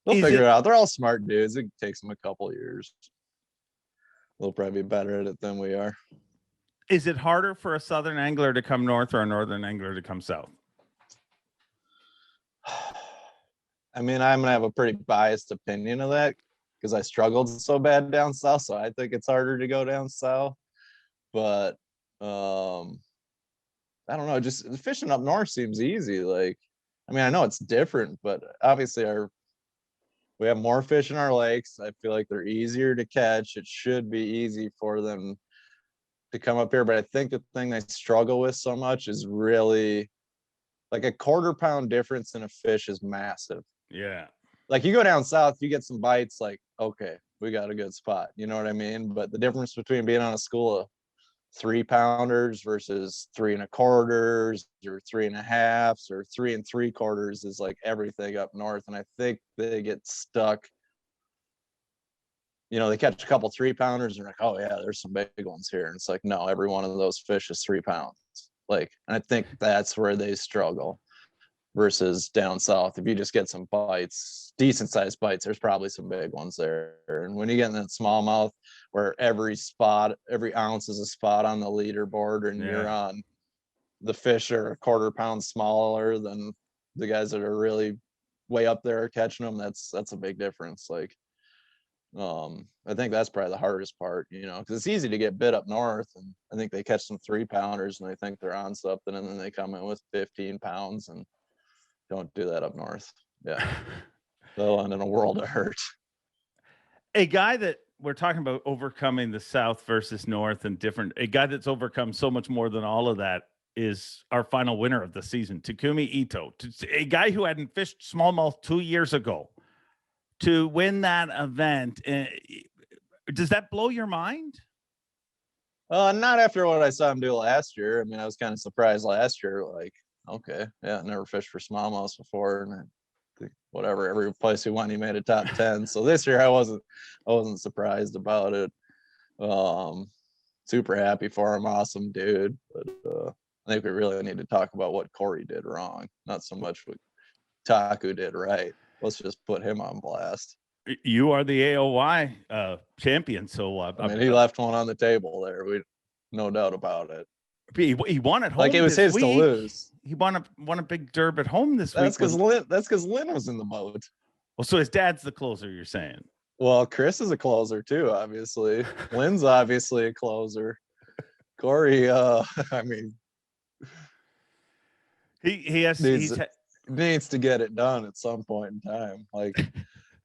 They'll figure it out. They're all smart dudes. It takes them a couple of years. They'll probably be better at it than we are. Is it harder for a southern angler to come north or a northern angler to come south? I mean, I'm gonna have a pretty biased opinion of that because I struggled so bad down south, so I think it's harder to go down south. But I don't know, just fishing up north seems easy. Like, I mean, I know it's different, but obviously we have more fish in our lakes. I feel like they're easier to catch. It should be easy for them to come up here. But I think the thing I struggle with so much is really like a 1/4 pound difference in a fish is massive. Yeah. Like you go down south, you get some bites, like, okay, we got a good spot. You know what I mean? But the difference between being on a school of 3-pounders versus 3 1/4s or 3 1/2s or 3 3/4 is like everything up north. And I think they get stuck. You know, they catch a couple 3-pounders and they're like, oh yeah, there's some big ones here. And it's like, no, every one of those fish is 3 pounds. Like, and I think that's where they struggle versus down south. If you just get some bites, decent sized bites, there's probably some big ones there. And when you get in that smallmouth where every ounce is a spot on the leaderboard, and you're on, the fish are a 1/4 pound smaller than the guys that are really way up there catching them, that's a big difference. Like, I think that's probably the hardest part, you know, because it's easy to get bit up north, and I think they catch some 3-pounders and they think they're on something, and then they come in with 15 pounds, and don't do that up north. Yeah, they'll end in a world of hurt. A guy that we're talking about overcoming the south versus north and different, a guy that's overcome so much more than all of that is our final winner of the season, Takumi Ito, a guy who hadn't fished smallmouth 2 years ago. To win that event, does that blow your mind? Not after what I saw him do last year. I mean, I was kind of surprised last year. Like, okay, yeah, never fished for smallmouths before, and I think whatever, every place he went, he made a top 10. So this year, I wasn't surprised about it. Super happy for him, awesome dude. But I think we really need to talk about what Corey did wrong, not so much what Taku did right. Let's just put him on blast. You are the AOY champion, so I mean, he left one on the table there. We, no doubt about it. He won at home. Like, it was his week. to lose. He won a big derb at home this week. That's because Lynn was in the boat. Well, so his dad's the closer, you're saying? Well, Chris is a closer too, obviously. Lynn's obviously a closer. Corey, I mean, he needs to get it done at some point in time. Like,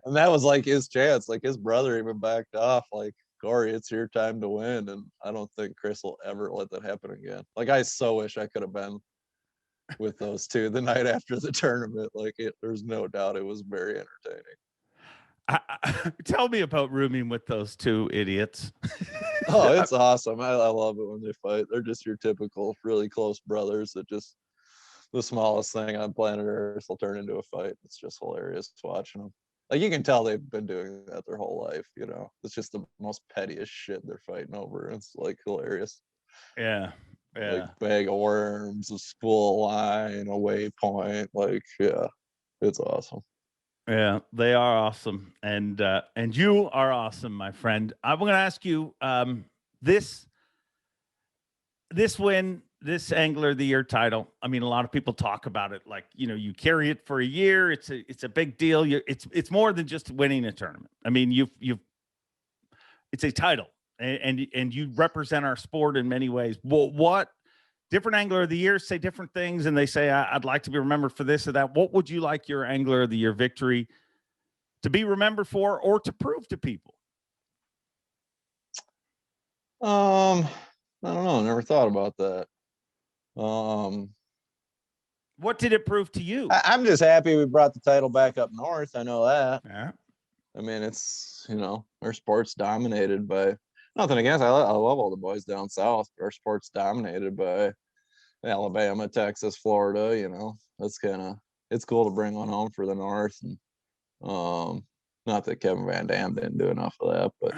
and that was like his chance. Like, his brother even backed off. Like, Corey, it's your time to win. And I don't think Chris will ever let that happen again. Like, I so wish I could have been with those two the night after the tournament. Like, there's no doubt it was very entertaining. Tell me about rooming with those two idiots. Oh, it's awesome. I love it when they fight. They're just your typical really close brothers that just, the smallest thing on planet Earth will turn into a fight. It's just hilarious watching them. Like you can tell they've been doing that their whole life, you know. It's just the most pettiest shit they're fighting over. It's like hilarious. Yeah. Like Yeah. bag of worms, a spool line, a waypoint. Like, yeah, it's awesome. Yeah, they are awesome, and you are awesome, my friend. I'm going to ask you this win, this Angler of the Year title. I mean, a lot of people talk about it like, you know, you carry it for a year. It's a big deal. It's more than just winning a tournament. I mean, it's a title, and you represent our sport in many ways. Well, what different Angler of the Year say different things, and they say I'd like to be remembered for this or that. What would you like your Angler of the Year victory to be remembered for, or to prove to people? I don't know. Never thought about that. What did it prove to you? I'm just happy we brought the title back up north. I know that. Yeah. I mean, it's, you know, our sport's dominated by, nothing against, I love all the boys down south, but our sport's dominated by Alabama, Texas, Florida, you know. That's kind of, it's cool to bring one home for the north. And not that Kevin Van Dam didn't do enough of that, but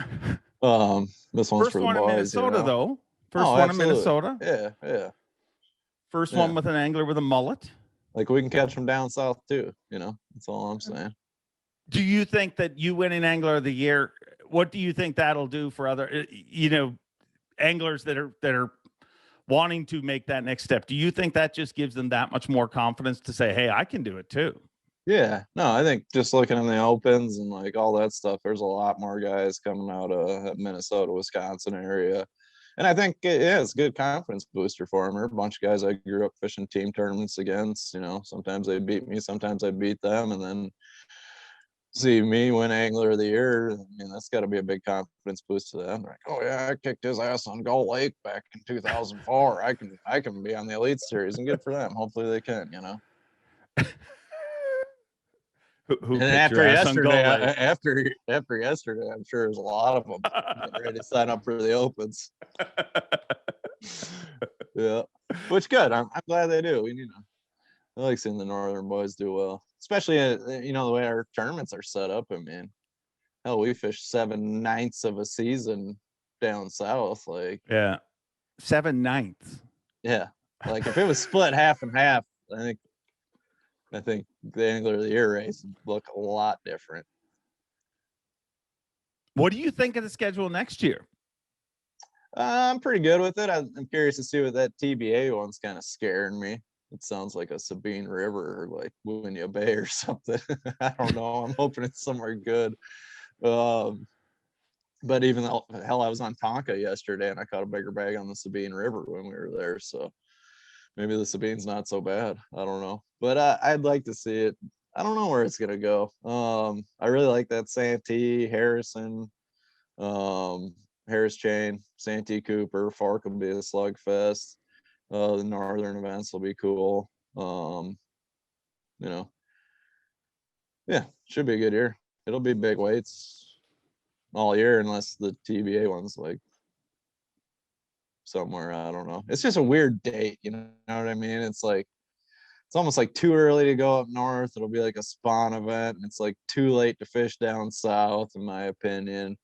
this one's First for the one in boys, Minnesota, you know? though. First Oh, one absolutely. in Minnesota. Yeah, yeah. First Yeah. one with an angler with a mullet. Like we can catch them down south too, you know. That's all I'm saying. Do you think that you winning Angler of the Year, what do you think that'll do for other, you know, anglers that are wanting to make that next step? Do you think that just gives them that much more confidence to say, hey, I can do it too? Yeah, no, I think just looking in the opens and like all that stuff, there's a lot more guys coming out of Minnesota, Wisconsin area. And I think it's a good confidence booster for them. There are a bunch of guys I grew up fishing team tournaments against, you know, sometimes they beat me, sometimes I beat them. And then see me win Angler of the Year. I mean, that's got to be a big confidence boost to them. They're like, oh yeah, I kicked his ass on Gull Lake back in 2004. I can be on the Elite Series, and good for them. Hopefully they can, you know. Who And kicked your after ass on yesterday, Gull Lake? after yesterday, I'm sure there's a lot of them getting ready to sign up for the opens. Yeah, which good. I'm glad they do. You know, I like seeing the Northern boys do well, especially you know the way our tournaments are set up. I mean, hell, we fished 7/9 of a season down south. Like, Yeah. 7/9. yeah, like if it was split half and half, I think the Angler of the Year race would look a lot different. What do you think of the schedule next year? I'm pretty good with it. I'm curious to see what that TBA one's kind of scaring me. It sounds like a Sabine River or like Winya Bay or something. I don't know. I'm hoping it's somewhere good. But even though, hell, I was on Tonka yesterday and I caught a bigger bag on the Sabine River when we were there. So maybe the Sabine's not so bad. I don't know. But I'd like to see it. I don't know where it's gonna go. I really like that Santee, Harrison, Harris Chain, Santee Cooper, Fork will be a slugfest. The northern events will be cool. You know, yeah, should be a good year. It'll be big weights all year unless the TBA one's like somewhere, I don't know. It's just a weird date, you know what I mean? It's like it's almost like too early to go up north. It'll be like a spawn event, and it's like too late to fish down south, in my opinion.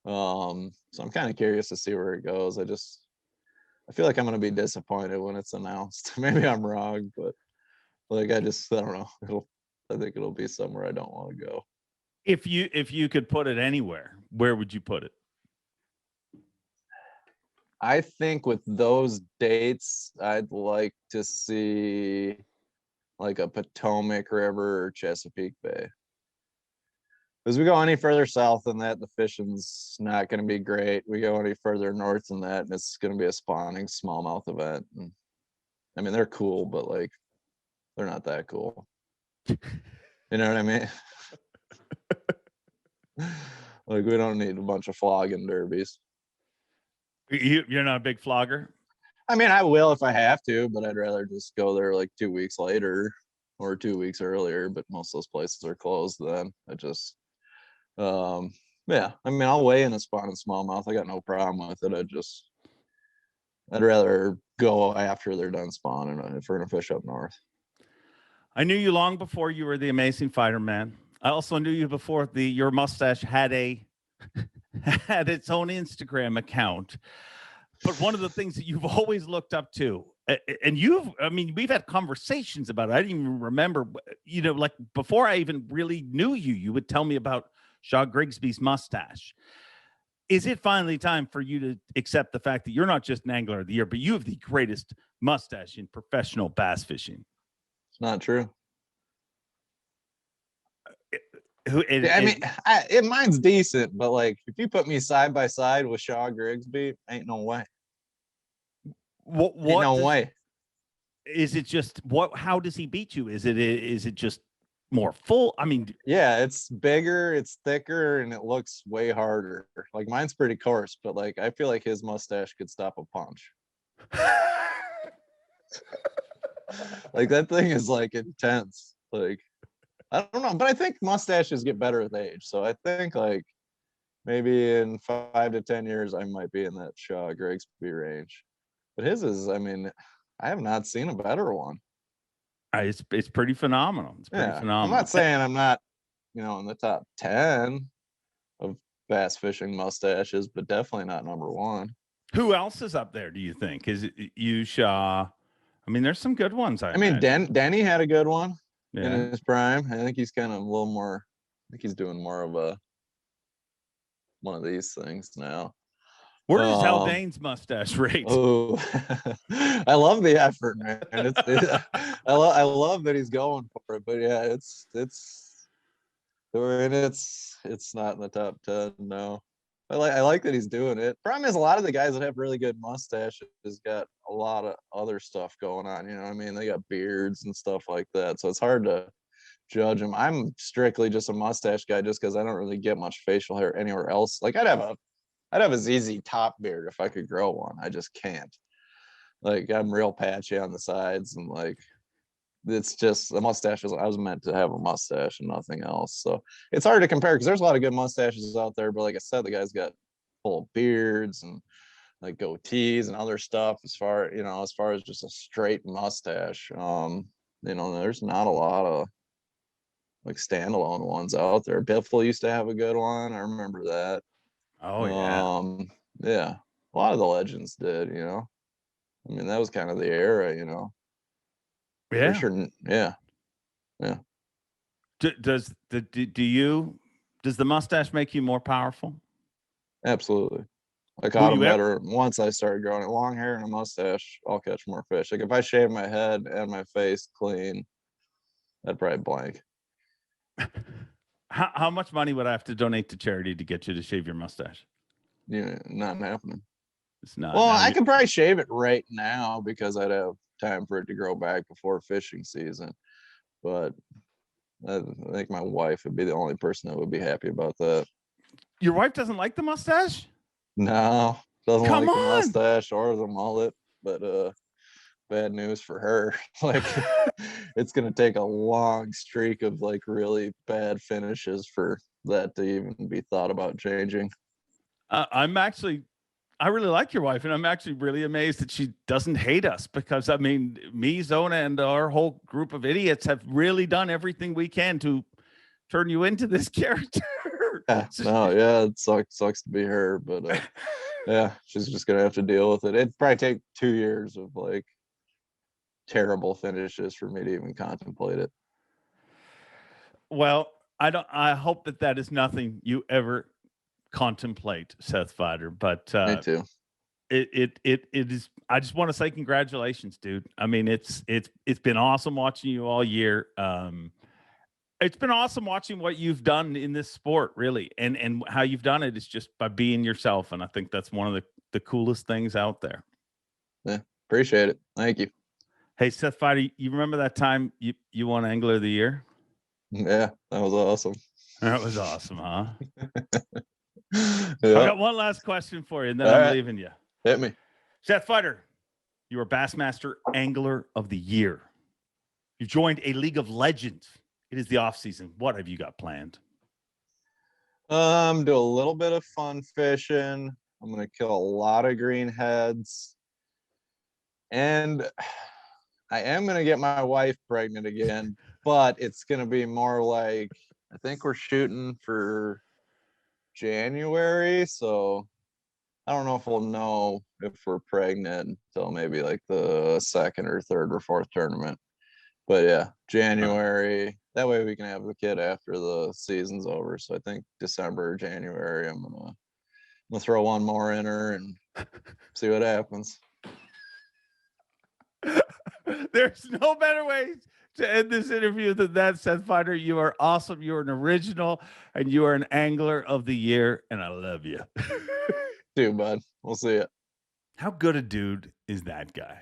So I'm kind of curious to see where it goes. I feel like I'm gonna be disappointed when it's announced. Maybe I'm wrong, but like I don't know. I think it'll be somewhere I don't want to go. If you could put it anywhere, where would you put it? I think with those dates, I'd like to see like a Potomac River or Chesapeake Bay. As we go any further south than that, the fishing's not going to be great. We go any further north than that, and it's going to be a spawning smallmouth event. And, I mean, they're cool, but like, they're not that cool. You know what I mean? Like, we don't need a bunch of flogging derbies. You're not a big flogger? I mean, I will if I have to, but I'd rather just go there like 2 weeks later or 2 weeks earlier. But most of those places are closed then. Yeah, I mean, I'll weigh in a spawning smallmouth. I got no problem with it. I'd rather go after they're done spawning if we're gonna fish up north. I knew you long before you were the Amazing Feiderman. I also knew you before your mustache had had its own Instagram account. But one of the things that you've always looked up to, and I mean, we've had conversations about it. I didn't even remember, like before I even really knew you, you would tell me about Shaw Grigsby's mustache. Is it finally time for you to accept the fact that you're not just an angler of the year, but you have the greatest mustache in professional bass fishing? It's not true. And Mine's decent, but like if you put me side by side with Shaw Grigsby, ain't no way. Ain't no way. Is it just how does he beat you? Is it just more full? I mean, yeah, it's bigger, it's thicker, and it looks way harder. Like mine's pretty coarse, but like I feel like his mustache could stop a punch. Like that thing is like intense. Like I don't know, but I think mustaches get better with age. So I think like maybe in 5 to 10 years I might be in that Shaw Grigsby range. But his is, I mean, I have not seen a better one. It's pretty phenomenal. It's pretty phenomenal. I'm not saying I'm not, in the top 10 of bass fishing mustaches, but definitely not number one. Who else is up there, do you think? Is it you, Shaw? I mean, there's some good ones. I mean, Denny had a good one in Yeah. his prime. I think he's kind of a little more, I think he's doing more of one of these things now. Where does Haldane's mustache rate? Oh, I love the effort, man. I love that he's going for it, but yeah, it's not in the top 10. No, I like that he's doing it. Problem is, a lot of the guys that have really good mustaches got a lot of other stuff going on. You know what I mean? They got beards and stuff like that, so it's hard to judge them. I'm strictly just a mustache guy, just because I don't really get much facial hair anywhere else. Like I'd have a ZZ Top beard if I could grow one. I just can't. Like I'm real patchy on the sides, and like it's just the mustaches. I was meant to have a mustache and nothing else. So it's hard to compare because there's a lot of good mustaches out there. But like I said, the guys got full beards and like goatees and other stuff. As far as just a straight mustache, there's not a lot of like standalone ones out there. Biffle used to have a good one. I remember that. Oh yeah. Yeah. A lot of the legends did, I mean, that was kind of the era, Yeah. For sure. Yeah. Yeah. Does the mustache make you more powerful? Absolutely. I caught them better once I started growing it. Long hair and a mustache, I'll catch more fish. Like if I shave my head and my face clean, I'd probably blank. How much money would I have to donate to charity to get you to shave your mustache? Not happening. It's not. Well, I can probably shave it right now because I'd have time for it to grow back before fishing season. But I think my wife would be the only person that would be happy about that. Your wife doesn't like the mustache? No, doesn't like the mustache or the mullet. But bad news for her. Like it's gonna take a long streak of like really bad finishes for that to even be thought about changing. I really like your wife, and I'm actually really amazed that she doesn't hate us, because I mean, me, Zona, and our whole group of idiots have really done everything we can to turn you into this character. It sucks to be her, but yeah, she's just gonna have to deal with it. It'd probably take 2 years of like terrible finishes for me to even contemplate it. Well, I hope that is nothing you ever contemplate, Seth Feider. But me too. It is. I just want to say congratulations, dude. I mean, it's been awesome watching you all year. It's been awesome watching what you've done in this sport, really, and how you've done it is just by being yourself, and I think that's one of the coolest things out there. Yeah, appreciate it. Thank you. Hey, Seth Feider, you remember that time you won Angler of the Year? Yeah, that was awesome. That was awesome, huh? Yeah. I got one last question for you, and then I'm leaving you. Hit me. Seth Feider, you are Bassmaster Angler of the Year. You joined a League of Legends. It is the off season. What have you got planned? Do a little bit of fun fishing. I'm gonna kill a lot of greenheads, and I am gonna get my wife pregnant again, but it's gonna be more like I think we're shooting for January, so I don't know if we'll know if we're pregnant until maybe like the second or third or fourth tournament. But yeah, January. That way we can have the kid after the season's over. So I think December or January, I'm gonna throw one more in her and see what happens. There's no better way to end this interview than that, Seth Feider. You are awesome. You are an original, and you are an angler of the year, and I love you. See you, bud. We'll see you. How good a dude is that guy?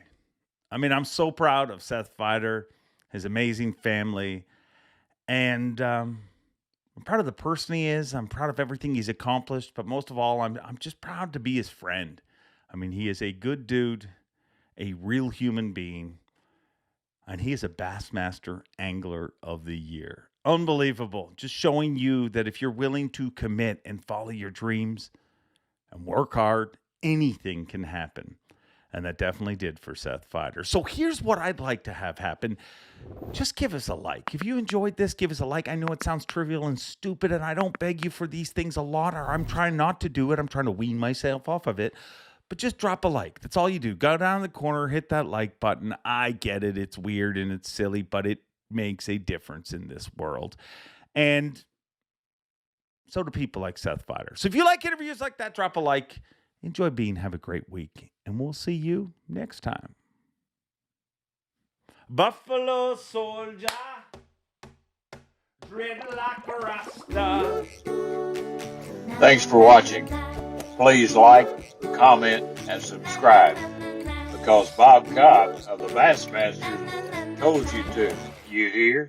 I mean, I'm so proud of Seth Feider, his amazing family, and I'm proud of the person he is. I'm proud of everything he's accomplished, but most of all, I'm just proud to be his friend. I mean, he is a good dude, a real human being, and he is a Bassmaster Angler of the Year. Unbelievable. Just showing you that if you're willing to commit and follow your dreams and work hard, anything can happen. And that definitely did for Seth Feider. So here's what I'd like to have happen. Just give us a like. If you enjoyed this, give us a like. I know it sounds trivial and stupid, and I don't beg you for these things a lot, or I'm trying not to do it. I'm trying to wean myself off of it. But just drop a like. That's all you do. Go down in the corner, hit that like button. I get it. It's weird and it's silly, but it makes a difference in this world. And so do people like Seth Feider. So if you like interviews like that, drop a like. Enjoy being. Have a great week. And we'll see you next time. Buffalo soldier, dread like a rasta. Thanks for watching. Please like, comment, and subscribe, because Bob Cobb of the Bassmaster told you to. You hear?